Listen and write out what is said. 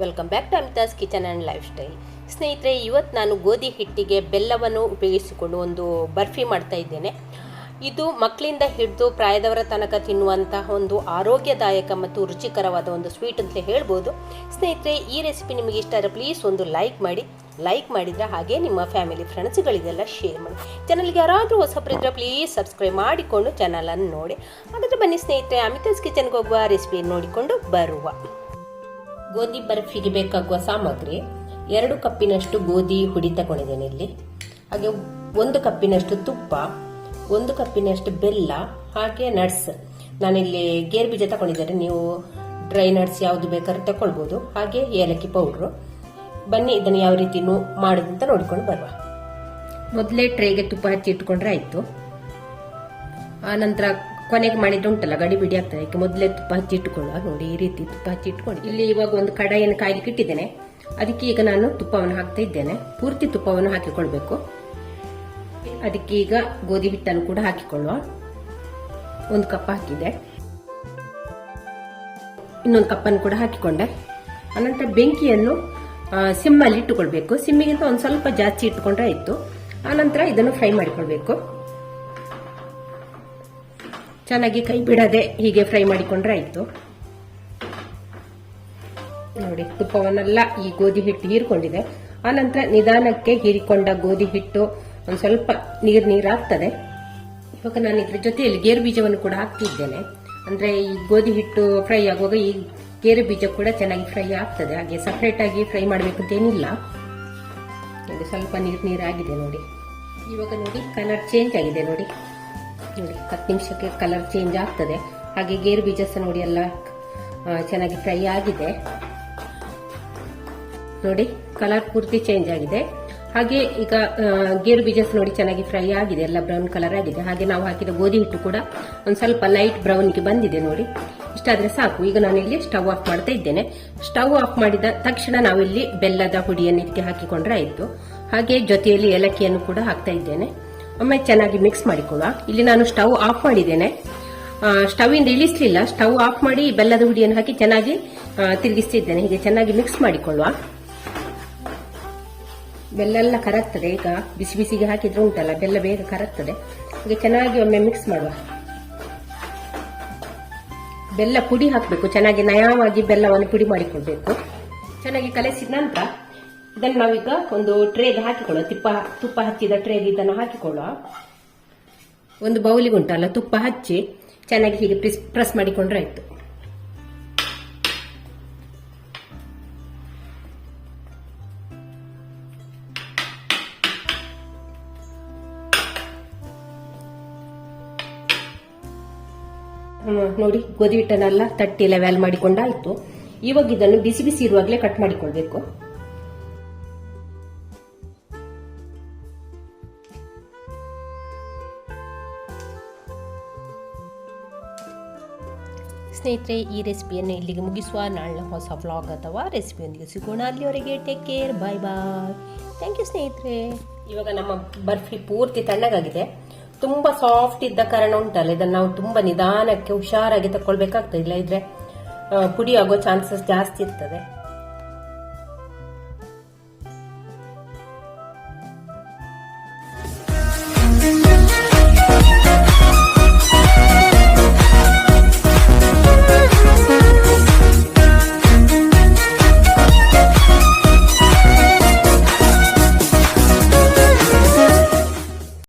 Welcome back to Amita's kitchen and lifestyle. ಸ್ನೇಹಿತರೆ, ಇವತ್ತು ನಾನು ಗೋಧಿ ಹಿಟ್ಟಿಗೆ ಬೆಲ್ಲವನ್ನು ಉಪಯೋಗಿಸಿಕೊಂಡು ಒಂದು ಬರ್ಫಿ ಮಾಡ್ತಾ ಇದ್ದೇನೆ. ಇದು ಮಕ್ಕಳಿಂದ ಹಿಡಿದು ಪ್ರಾಯದವರ ತನಕ ತಿನ್ನುವಂತಹ ಒಂದು ಆರೋಗ್ಯದಾಯಕ ಮತ್ತು ರುಚಿಕರವಾದ ಒಂದು ಸ್ವೀಟ್ ಅಂತ ಹೇಳ್ಬೋದು. ಸ್ನೇಹಿತರೆ, ಈ ರೆಸಿಪಿ ನಿಮಗೆ ಇಷ್ಟ ಆದರೆ ಪ್ಲೀಸ್ ಒಂದು ಲೈಕ್ ಮಾಡಿ. ಲೈಕ್ ಮಾಡಿದರೆ ಹಾಗೆ ನಿಮ್ಮ ಫ್ಯಾಮಿಲಿ ಫ್ರೆಂಡ್ಸ್ಗಳಿಗೆಲ್ಲ ಶೇರ್ ಮಾಡಿ. ಚಾನಲ್ಗೆ ಯಾರಾದರೂ ಹೊಸಬರಿದ್ದರೆ ಪ್ಲೀಸ್ ಸಬ್ಸ್ಕ್ರೈಬ್ ಮಾಡಿಕೊಂಡು ಚಾನಲನ್ನು ನೋಡಿ. ಹಾಗಾದರೆ ಬನ್ನಿ ಸ್ನೇಹಿತರೆ, ಅಮಿತಾಸ್ ಕಿಚನ್ಗೆ ಹೋಗುವ ರೆಸಿಪಿ ನೋಡಿಕೊಂಡು ಬರುವ. ಗೋಧಿ ಬರ್ಫಿಗೆ ಬೇಕಾಗುವ ಸಾಮಗ್ರಿ: 2 ಕಪ್ಪಿನಷ್ಟು ಗೋಧಿ ಹುಡಿ ತಗೊಂಡಿದ್ದೇನೆ ಇಲ್ಲಿ. ಹಾಗೆ 1 ಕಪ್ಪಿನಷ್ಟು ತುಪ್ಪ, 1 ಕಪ್ಪಿನಷ್ಟು ಬೆಲ್ಲ, ಹಾಗೆ ನಟ್ಸ್. ನಾನಿಲ್ಲಿ ಗೇರು ಬೀಜ ತಗೊಂಡಿದ್ದೇನೆ, ನೀವು ಡ್ರೈ ನಟ್ಸ್ ಯಾವುದು ಬೇಕಾದ್ರೂ ತಗೊಳ್ಬೋದು. ಹಾಗೆ ಏಲಕ್ಕಿ ಪೌಡ್ರು. ಬನ್ನಿ ಇದನ್ನು ಯಾವ ರೀತಿ ಮಾಡೋದಂತ ನೋಡಿಕೊಂಡು ಬರುವ. ಮೊದಲೇ ಟ್ರೇಗೆ ತುಪ್ಪ ಹಚ್ಚಿ ಇಟ್ಕೊಂಡ್ರೆ ಆಯ್ತು. ಆ ನಂತರ ಕೊನೆಗೆ ಮಾಡಿದ್ರೆ ಉಂಟಲ್ಲ ಗಡಿ ಬಿಡಿ ಆಗ್ತದೆ, ಅದಕ್ಕೆ ಮೊದಲೇ ತುಪ್ಪ ಹಚ್ಚಿ ಇಟ್ಟುಕೊಳ್ಳುವ. ನೋಡಿ, ಈ ರೀತಿ ತುಪ್ಪ ಹಚ್ಚಿ ಇಟ್ಕೊಂಡು ಇಲ್ಲಿ ಇವಾಗ ಒಂದು ಕಡಾಯಿಯನ್ನು ಕಾಯ್ಲಿಕ್ಕೆ ಇಟ್ಟಿದ್ದೇನೆ. ಅದಕ್ಕೆ ಈಗ ನಾನು ತುಪ್ಪವನ್ನು ಹಾಕ್ತಾ ಇದ್ದೇನೆ. ಪೂರ್ತಿ ತುಪ್ಪವನ್ನು ಹಾಕಿಕೊಳ್ಬೇಕು. ಅದಕ್ಕೆ ಈಗ ಗೋಧಿ ಹಿಟ್ಟನ್ನು ಕೂಡ ಹಾಕಿಕೊಳ್ಳುವ. 1 ಕಪ್ ಹಾಕಿದೆ, ಇನ್ನೊಂದು ಕಪ್ಪನ್ನು ಕೂಡ ಹಾಕಿಕೊಂಡೆ. ಅನಂತರ ಬೆಂಕಿಯನ್ನು ಸಿಮ್ಮಲ್ಲಿ ಇಟ್ಟುಕೊಳ್ಬೇಕು. ಸಿಮ್ಮಿಗಿಂತ ಒಂದು ಸ್ವಲ್ಪ ಜಾಸ್ತಿ ಇಟ್ಟುಕೊಂಡ್ರೆ ಆಯ್ತು. ಆನಂತರ ಇದನ್ನು ಫ್ರೈ ಮಾಡಿಕೊಳ್ಬೇಕು. ಚೆನ್ನಾಗಿ ಕೈ ಬಿಡದೆ ಹೀಗೆ ಫ್ರೈ ಮಾಡಿಕೊಂಡ್ರೆ ಆಯ್ತು. ನೋಡಿ, ತುಪ್ಪವನ್ನೆಲ್ಲ ಈ ಗೋಧಿ ಹಿಟ್ಟು ಹೀರ್ಕೊಂಡಿದೆ. ಆನಂತರ ನಿಧಾನಕ್ಕೆ ಹೀರಿಕೊಂಡ ಗೋಧಿ ಹಿಟ್ಟು ಒಂದು ಸ್ವಲ್ಪ ನೀರಾಗ್ತದೆ. ಇವಾಗ ನಾನು ಇದ್ರ ಜೊತೆಯಲ್ಲಿ ಗೇರು ಬೀಜವನ್ನು ಕೂಡ ಹಾಕ್ತಿದ್ದೇನೆ. ಅಂದ್ರೆ ಈ ಗೋಧಿ ಹಿಟ್ಟು ಫ್ರೈ ಆಗುವಾಗ ಈ ಗೇರು ಬೀಜ ಕೂಡ ಚೆನ್ನಾಗಿ ಫ್ರೈ ಆಗ್ತದೆ. ಹಾಗೆ ಸಪರೇಟ್ ಆಗಿ ಫ್ರೈ ಮಾಡಬೇಕು ಅಂತ ಏನಿಲ್ಲ. ಇದು ಸ್ವಲ್ಪ ನೀರಾಗಿದೆ ನೋಡಿ. ಇವಾಗ ನೋಡಿ ಕಲರ್ ಚೇಂಜ್ ಆಗಿದೆ. ನೋಡಿ 10 ನಿಮಿಷಕ್ಕೆ ಕಲರ್ ಚೇಂಜ್ ಆಗ್ತದೆ. ಹಾಗೆ ಗೇರು ಬೀಜ ಸಹ ನೋಡಿ ಎಲ್ಲ ಚೆನ್ನಾಗಿ ಫ್ರೈ ಆಗಿದೆ. ನೋಡಿ, ಕಲರ್ ಪೂರ್ತಿ ಚೇಂಜ್ ಆಗಿದೆ. ಹಾಗೆ ಈಗ ಗೇರು ಬೀಜ ನೋಡಿ ಚೆನ್ನಾಗಿ ಫ್ರೈ ಆಗಿದೆ, ಎಲ್ಲ ಬ್ರೌನ್ ಕಲರ್ ಆಗಿದೆ. ಹಾಗೆ ನಾವು ಹಾಕಿದ ಗೋಧಿ ಹಿಟ್ಟು ಕೂಡ ಒಂದು ಸ್ವಲ್ಪ ಲೈಟ್ ಬ್ರೌನ್ಗೆ ಬಂದಿದೆ. ನೋಡಿ, ಇಷ್ಟಾದ್ರೆ ಸಾಕು. ಈಗ ನಾನಿಲ್ಲಿ ಸ್ಟವ್ ಆಫ್ ಮಾಡ್ತಾ ಇದ್ದೇನೆ. ಸ್ಟವ್ ಆಫ್ ಮಾಡಿದ ತಕ್ಷಣ ನಾವಿಲ್ಲಿ ಬೆಲ್ಲದ ಹುಡಿಯನ್ನು ಇದಕ್ಕೆ ಹಾಕಿಕೊಂಡ್ರೆ ಆಯ್ತು. ಹಾಗೆ ಜೊತೆಯಲ್ಲಿ ಏಲಕ್ಕಿಯನ್ನು ಕೂಡ ಹಾಕ್ತಾ ಇದ್ದೇನೆ. ಒಮ್ಮೆ ಚೆನ್ನಾಗಿ ಮಿಕ್ಸ್ ಮಾಡಿಕೊಳ್ಳುವ. ಇಲ್ಲಿ ನಾನು ಸ್ಟವ್ ಆಫ್ ಮಾಡಿದ್ದೇನೆ. ಸ್ಟವ್ ಇಂದ ಇಳಿಸಲಿಲ್ಲ, ಸ್ಟವ್ ಆಫ್ ಮಾಡಿ ಬೆಲ್ಲದ ಹುಡಿಯನ್ನು ಹಾಕಿ ಚೆನ್ನಾಗಿ ತಿರುಗಿಸ್ತಿದ್ದೇನೆ. ಹೀಗೆ ಚೆನ್ನಾಗಿ ಮಿಕ್ಸ್ ಮಾಡಿಕೊಳ್ಳುವ. ಬೆಲ್ಲ ಎಲ್ಲ ಕರಗ್ತದೆ. ಈಗ ಬಿಸಿ ಬಿಸಿಗೆ ಹಾಕಿದ್ರೆ ಉಂಟಲ್ಲ, ಬೆಲ್ಲ ಬೇಗ ಕರಗ್ತದೆ. ಹಾಗೆ ಚೆನ್ನಾಗಿ ಒಮ್ಮೆ ಮಿಕ್ಸ್ ಮಾಡುವ. ಬೆಲ್ಲ ಪುಡಿ ಹಾಕಬೇಕು. ಚೆನ್ನಾಗಿ ನಯವಾಗಿ ಬೆಲ್ಲವನ್ನು ಪುಡಿ ಮಾಡಿಕೊಳ್ಬೇಕು. ಚೆನ್ನಾಗಿ ಕಲಸಿದ ನಂತರ ಇದನ್ನು ನಾವೀಗ ಒಂದು ಟ್ರೇಗೆ ಹಾಕಿಕೊಳ್ಳುವ. ತುಪ್ಪ ಹಚ್ಚಿದ ಟ್ರೇಗೆ ಇದನ್ನು ಹಾಕಿಕೊಳ್ಳುವ. ಒಂದು ಬೌಲಿಗೆ ಉಂಟಲ್ಲ, ತುಪ್ಪ ಹಚ್ಚಿ ಚೆನ್ನಾಗಿ ಹೀಗೆ ಪ್ರೆಸ್ ಮಾಡಿಕೊಂಡ್ರೆ ಆಯ್ತು. ನೋಡಿ, ಗೋಧಿ ಹಿಟ್ಟನ್ನೆಲ್ಲ ತಟ್ಟಿ ಲೆವೆಲ್ ಮಾಡಿಕೊಂಡಾಯ್ತು. ಇವಾಗ ಇದನ್ನು ಬಿಸಿ ಬಿಸಿ ಇರುವಾಗಲೇ ಕಟ್ ಮಾಡಿಕೊಳ್ಬೇಕು. ಸ್ನೇಹಿತರೆ, ಈ ರೆಸಿಪಿಯನ್ನು ಇಲ್ಲಿಗೆ ಮುಗಿಸುವ. ನಾಳೆ ಹೊಸ ವ್ಲಾಗ್ ಅಥವಾ ರೆಸಿಪಿಯೊಂದಿಗೆ ಸಿಗೋಣ. ಅಲ್ಲಿವರೆಗೆ take care, bye bye. Thank you ಸ್ನೇಹಿತರೆ. ಇವಾಗ ನಮ್ಮ ಬರ್ಫಿ ಪೂರ್ತಿ ತಣ್ಣಗಾಗಿದೆ. ತುಂಬಾ ಸಾಫ್ಟ್ ಇದ್ದ ಕಾರಣ ಉಂಟಲ್ಲ, ಇದನ್ನು ನಾವು ತುಂಬಾ ನಿಧಾನಕ್ಕೆ ಹುಷಾರಾಗಿ ತಕೊಳ್ಬೇಕಾಗ್ತದೆ. ಇಲ್ಲ ಇದ್ರೆ ಪುಡಿ ಆಗೋ ಚಾನ್ಸಸ್ ಜಾಸ್ತಿ ಇರ್ತದೆ.